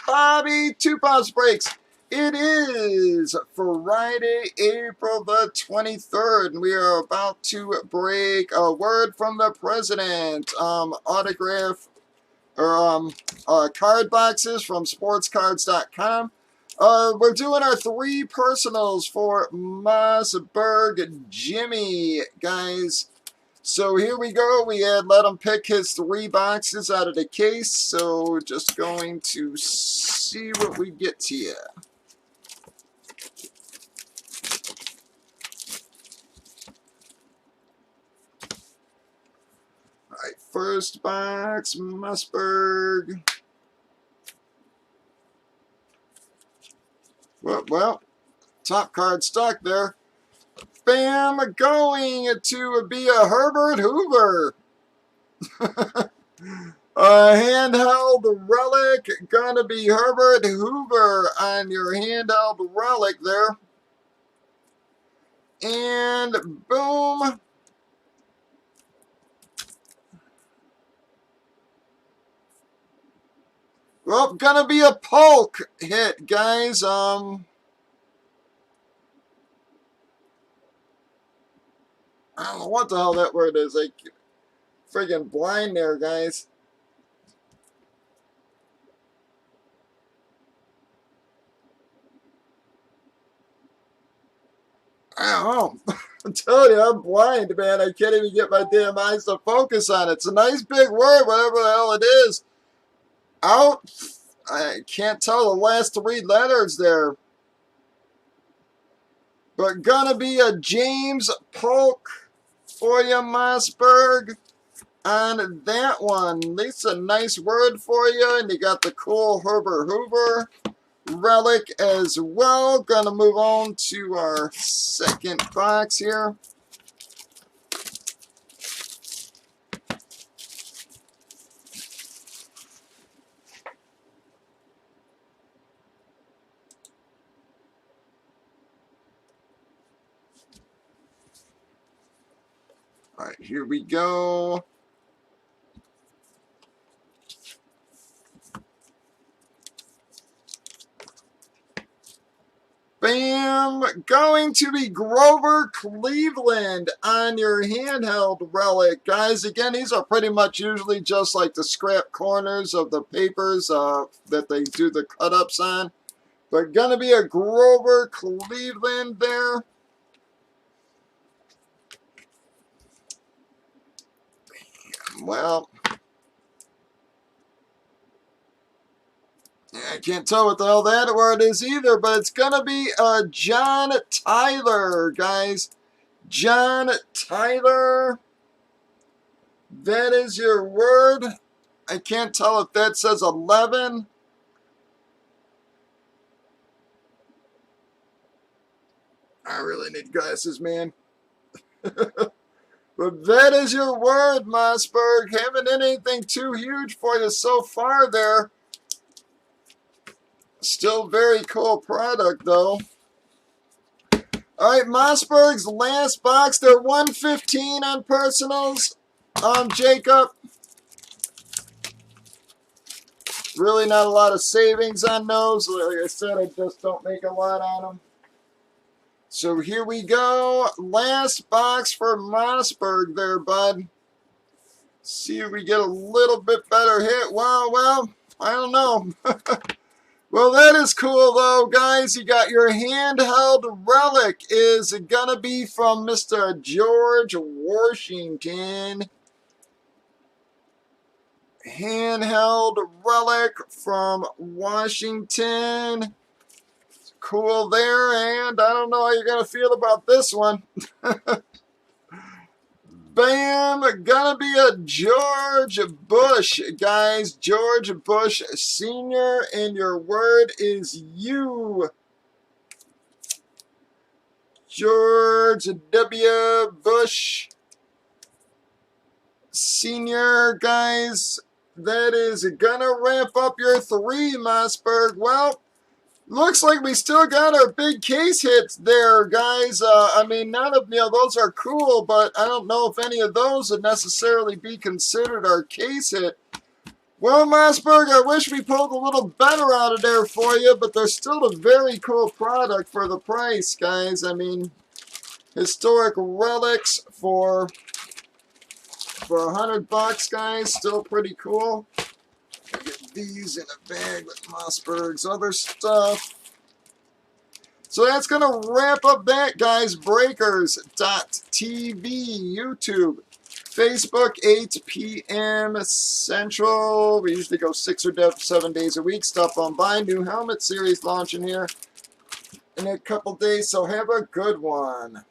Bobby, 2 pops breaks. It is Friday, April the 23rd, and we are about to break a word from the president. Autograph or card boxes from sportscards.com. We're doing our 3 personals for Mossbergjimmy, guys. So here we go. We had let him pick his 3 boxes out of the case. So just going to see what we get to you. All right, first box, Mossberg. Well, top card stuck there. Bam, going to be a Herbert Hoover. A handheld relic, gonna be Herbert Hoover on your handheld relic there. And boom. Well, gonna be a Polk hit, guys. I don't know what the hell that word is. Like, friggin' blind there, guys. I don't know. I'm telling you, I'm blind, man. I can't even get my damn eyes to focus on it. It's a nice big word, whatever the hell it is. Out. I can't tell the last 3 letters there. But gonna be a James Polk for you, Mossberg, on that one. At least a nice word for you. And you got the cool Herbert Hoover relic as well. Gonna move on to our second box here. All right, here we go. Bam! Going to be Grover Cleveland on your handheld relic. Guys, again, these are pretty much usually just like the scrap corners of the papers that they do the cut-ups on. But gonna be a Grover Cleveland there. Well, I can't tell what the hell that word is either, but it's going to be John Tyler, guys. John Tyler. That is your word. I can't tell if that says 11. I really need glasses, man. But that is your word, Mossberg. Haven't anything too huge for you so far there. Still very cool product, though. All right, Mossberg's last box. They're 115 on personals. Jacob. Really not a lot of savings on those. Like I said, I just don't make a lot on them. So here we go. Last box for Mossberg there, bud. See if we get a little bit better hit. Well, I don't know. Well, that is cool, though, guys. You got your handheld relic is going to be from Mr. George Washington. Handheld relic from Washington. Cool there, and I don't know how you're going to feel about this one. Bam! Gonna be a George Bush, guys. George Bush Sr., and your word is you. George W. Bush Sr., guys. That is gonna ramp up your 3, Mossberg. Well, looks like we still got our big case hits there, guys. I mean, none of those are cool, but I don't know if any of those would necessarily be considered our case hit. Well, Mossberg, I wish we pulled a little better out of there for you, but they're still a very cool product for the price, guys. I mean, historic relics for $100, guys, still pretty cool. Get these in a bag with Mossberg's other stuff. So that's going to wrap up that, guys. Breakers.tv, YouTube, Facebook, 8 p.m. Central. We usually go 6 or 7 days a week. Stuff on by. New helmet series launching here in a couple days. So have a good one.